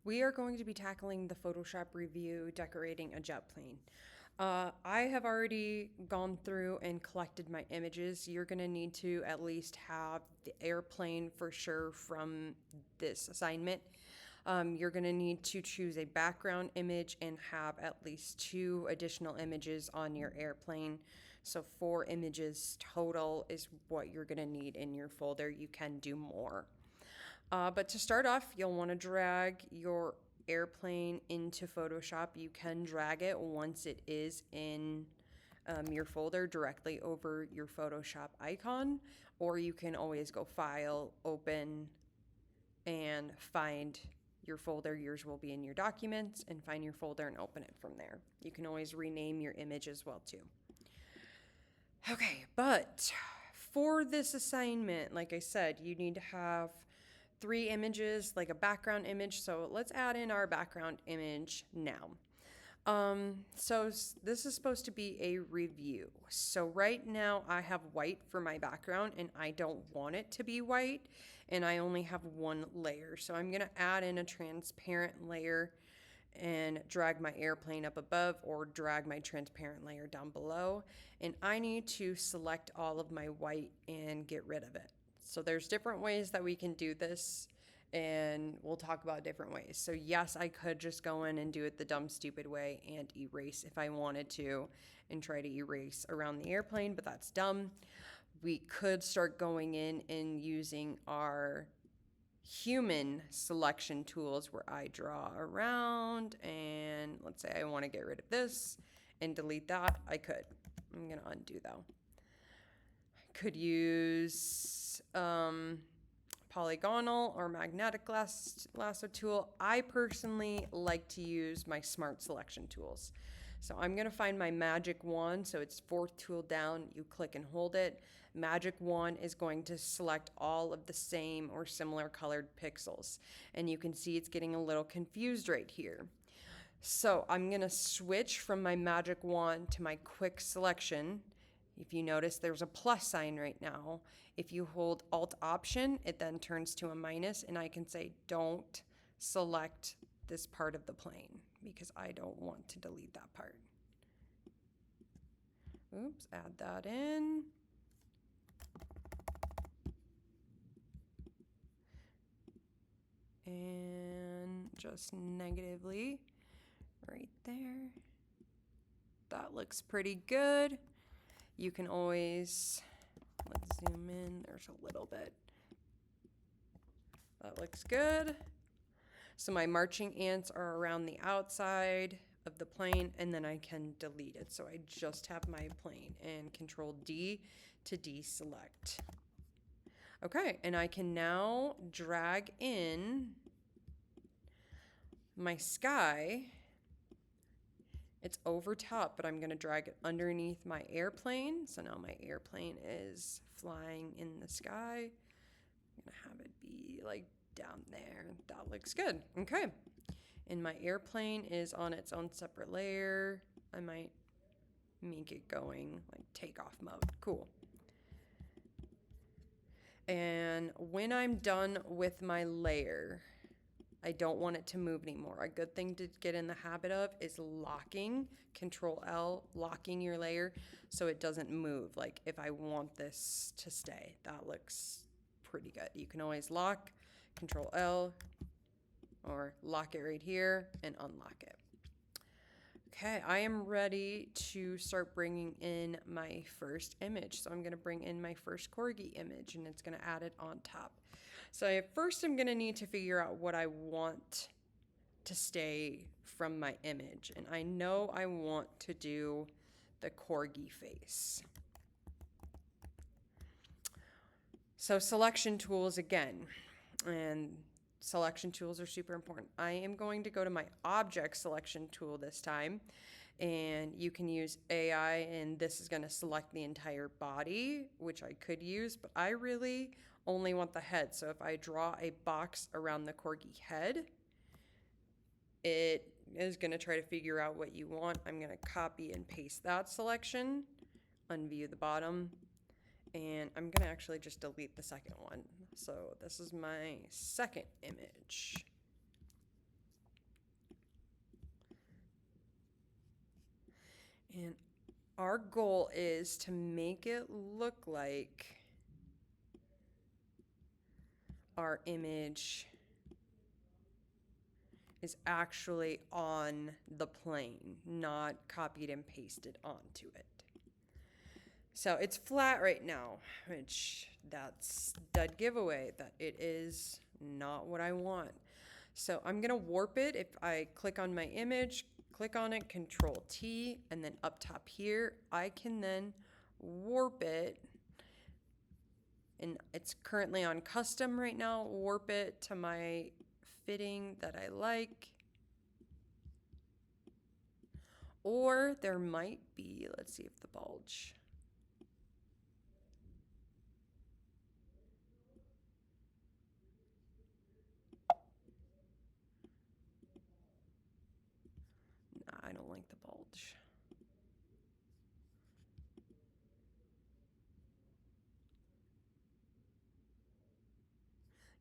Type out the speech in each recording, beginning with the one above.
we are going to be tackling the Photoshop review decorating a jet plane. I have already gone through and collected my images. You're going to need to at least have the airplane for sure from this assignment. You're going to need to choose a background image and have at least 2 additional images on your airplane. So 4 images total is what you're going to need in your folder. You can do more. But to start off, you'll want to drag your airplane into Photoshop. You can drag it once it is in your folder directly over your Photoshop icon, or you can always go File, Open, and find your folder. Yours will be in your documents, and find your folder and open it from there. You can always rename your image as well too. Okay, but for this assignment, like I said, you need to have 3 images, like a background image. So let's add in our background image now. So this is supposed to be a review. So right now I have white for my background and I don't want it to be white, and I only have 1 layer. So I'm gonna add in a transparent layer and drag my airplane up above, or drag my transparent layer down below. And I need to select all of my white and get rid of it. So there's different ways that we can do this, and we'll talk about different ways. So yes, I could just go in and do it the dumb, stupid way and erase if I wanted to, and try to erase around the airplane, but that's dumb. We could start going in and using our human selection tools, where I draw around, and let's say I want to get rid of this and delete that. I could. I'm going to undo though. I could use polygonal or magnetic lasso tool. I personally like to use my smart selection tools. So I'm going to find my magic wand. So it's 4th tool down. You click and hold it. Magic wand is going to select all of the same or similar colored pixels. And you can see it's getting a little confused right here. So I'm going to switch from my magic wand to my quick selection. If you notice, there's a plus sign right now. If you hold Alt Option, it then turns to a minus, and I can say don't select this part of the plane because I don't want to delete that part. Oops, add that in. And just negatively right there. That looks pretty good. You can always, let's zoom in, there's a little bit. That looks good. So my marching ants are around the outside of the plane, and then I can delete it. So I just have my plane, and Control D to deselect. Okay, and I can now drag in my sky. It's over top, but I'm going to drag it underneath my airplane. So now my airplane is flying in the sky. I'm going to have it be like down there. That looks good. Okay. And my airplane is on its own separate layer. I might make it going like takeoff mode. Cool. And when I'm done with my layer, I don't want it to move anymore. A good thing to get in the habit of is locking, Control L, locking your layer so it doesn't move. Like if I want this to stay, that looks pretty good. You can always lock, Control L, or lock it right here and unlock it. Okay, I am ready to start bringing in my first image. So I'm going to bring in my first corgi image, and it's going to add it on top. So first I'm going to need to figure out what I want to stay from my image. And I know I want to do the corgi face. So selection tools again, and selection tools are super important. I am going to go to my object selection tool this time, and you can use AI, and this is going to select the entire body, which I could use, but I really only want the head. So if I draw a box around the corgi head, it is going to try to figure out what you want. I'm going to copy and paste that selection, unview the bottom, and I'm going to actually just delete the second one. So this is my second image. And our goal is to make it look like our image is actually on the plane, not copied and pasted onto it. So it's flat right now, which that's dead giveaway that it is not what I want. So I'm gonna warp it. If I click on my image, click on it, Control T, and then up top here, I can then warp it. And it's currently on custom right now. Warp it to my fitting that I like. Or there might be, let's see if the bulge. Nah, I don't like the bulge.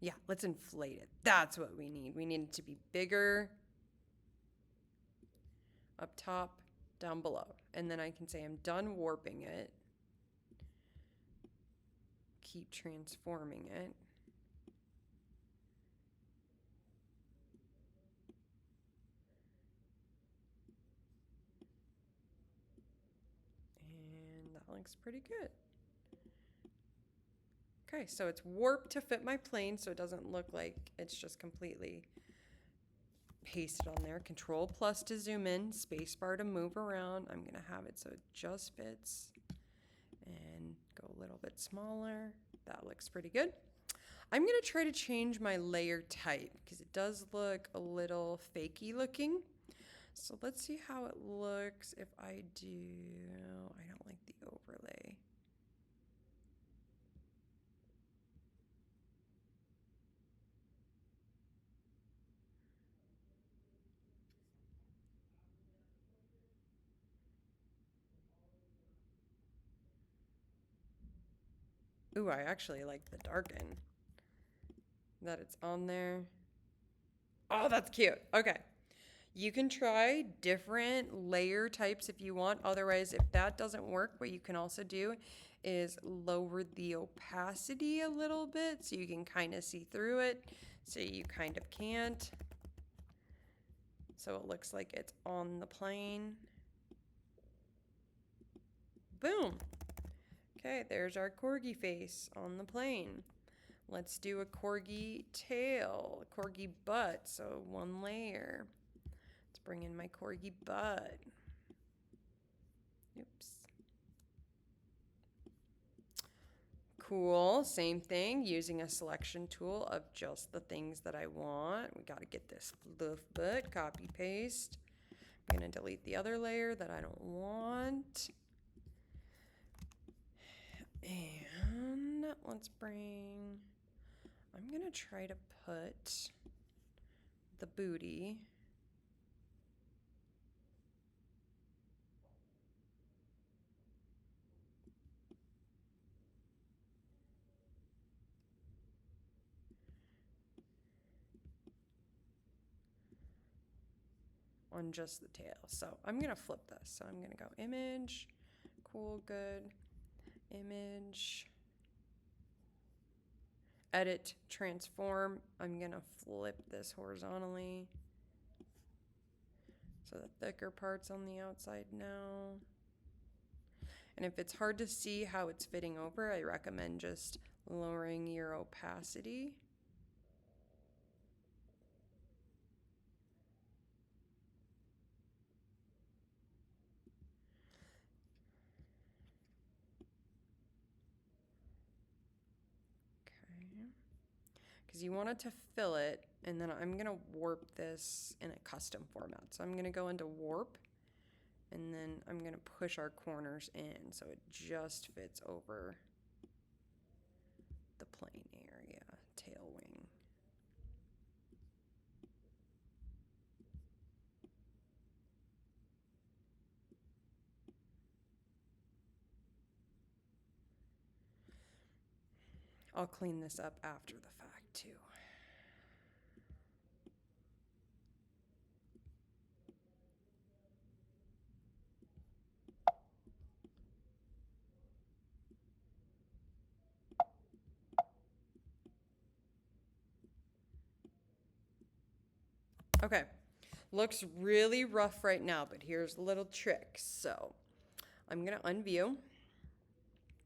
Yeah, let's inflate it. That's what we need. We need it to be bigger up top, down below. And then I can say I'm done warping it. Keep transforming it. And that looks pretty good. Okay, so it's warped to fit my plane so it doesn't look like it's just completely pasted on there. Control plus to zoom in, space bar to move around. I'm gonna have it so it just fits and go a little bit smaller. That looks pretty good. I'm gonna try to change my layer type because it does look a little fakey looking. So let's see how it looks if I do, I don't like the overlay. Ooh, I actually like the darken. That it's on there. Oh, that's cute. Okay. You can try different layer types if you want. Otherwise, if that doesn't work, what you can also do is lower the opacity a little bit so you can kind of see through it. So you kind of can't. So it looks like it's on the plane. Boom. Okay, there's our corgi face on the plane. Let's do a corgi tail, a corgi butt, so one layer. Let's bring in my corgi butt. Oops. Cool, same thing, using a selection tool of just the things that I want. We gotta get this fluff butt, copy paste. I'm gonna delete the other layer that I don't want. And let's bring, I'm gonna try to put the booty on just the tail. So I'm gonna flip this. So I'm gonna go image, cool, good, image, edit, transform. I'm gonna flip this horizontally. So the thicker part's on the outside now. And if it's hard to see how it's fitting over, I recommend just lowering your opacity. Okay. Because you want it to fill it, and then I'm gonna warp this in a custom format. So I'm gonna go into warp, and then I'm gonna push our corners in so it just fits over the plane area, tail wing. I'll clean this up after the fact too. Okay, looks really rough right now, but here's a little trick. So I'm gonna unview.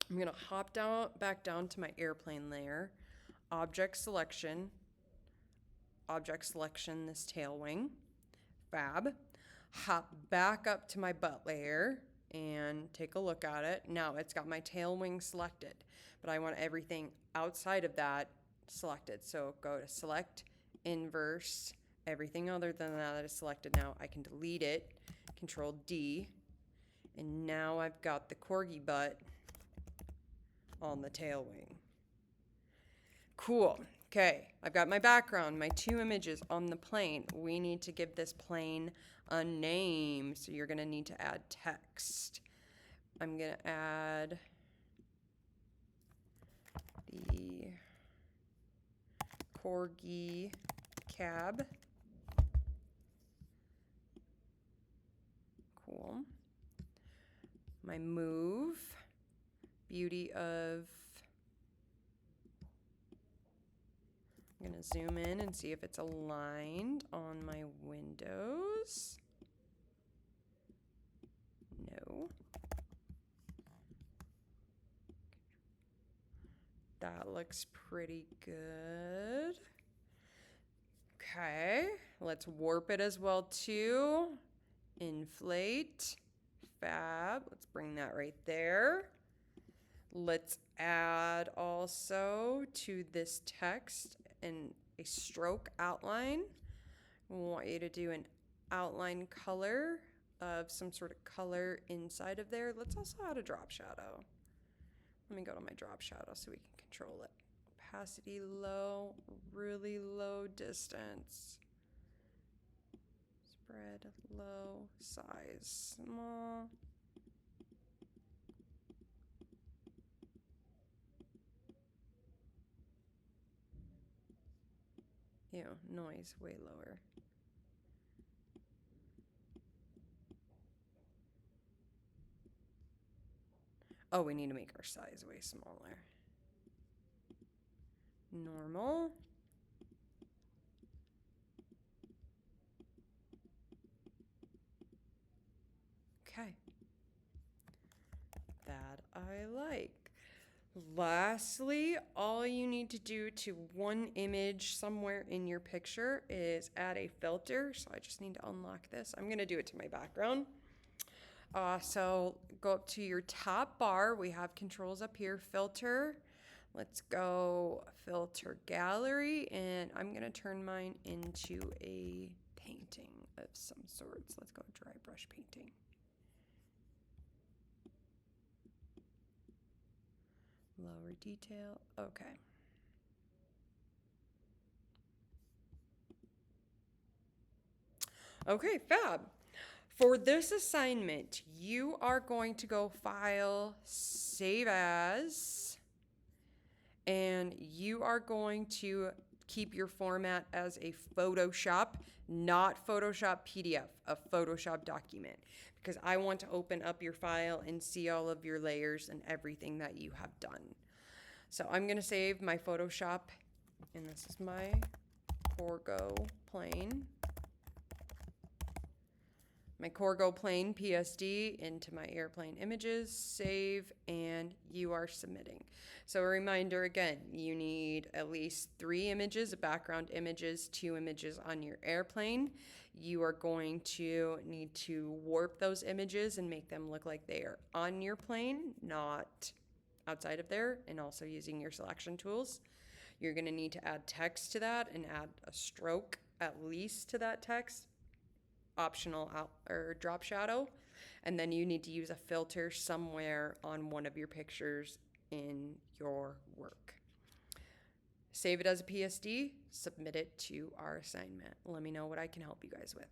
I'm gonna hop back down to my airplane layer, object selection, this tail wing, fab. Hop back up to my butt layer and take a look at it. Now it's got my tail wing selected, but I want everything outside of that selected. So go to select, inverse, everything other than that is selected now. I can delete it, Control D, and now I've got the corgi butt on the tail wing. Cool. Okay, I've got my background, my 2 images on the plane. We need to give this plane a name, so you're gonna need to add text. I'm gonna add the corgi cab. Cool. My move, beauty of, I'm gonna zoom in and see if it's aligned on my windows. No. That looks pretty good. Okay, let's warp it as well too. Inflate, fab, let's bring that right there. Let's add also to this text a stroke outline. I want you to do an outline color of some sort of color inside of there. Let's also add a drop shadow. Let me go to my drop shadow so we can control it. Opacity low, really low distance. Spread low, size small. Ew, noise way lower. Oh, we need to make our size way smaller. Normal. Okay. That I like. Lastly, all you need to do to one image somewhere in your picture is add a filter. So I just need to unlock this. I'm going to do it to my background. So go up to your top bar. We have controls up here, filter. Let's go filter gallery, and I'm going to turn mine into a painting of some sorts. Let's go dry brush painting. Lower detail, okay. Okay, fab. For this assignment, you are going to go File, Save As, and you are going to keep your format as a Photoshop, not Photoshop PDF, a Photoshop document, because I want to open up your file and see all of your layers and everything that you have done. So I'm going to save my Photoshop, and this is my Corgo plane. My Corgo plane PSD into my airplane images, save, and you are submitting. So a reminder again, you need at least 3 images, background images, 2 images on your airplane. You are going to need to warp those images and make them look like they are on your plane, not outside of there, and also using your selection tools. You're going to need to add text to that and add a stroke at least to that text. Optional out or drop shadow, and then you need to use a filter somewhere on one of your pictures in your work. Save it as a PSD, submit it to our assignment. Let me know what I can help you guys with.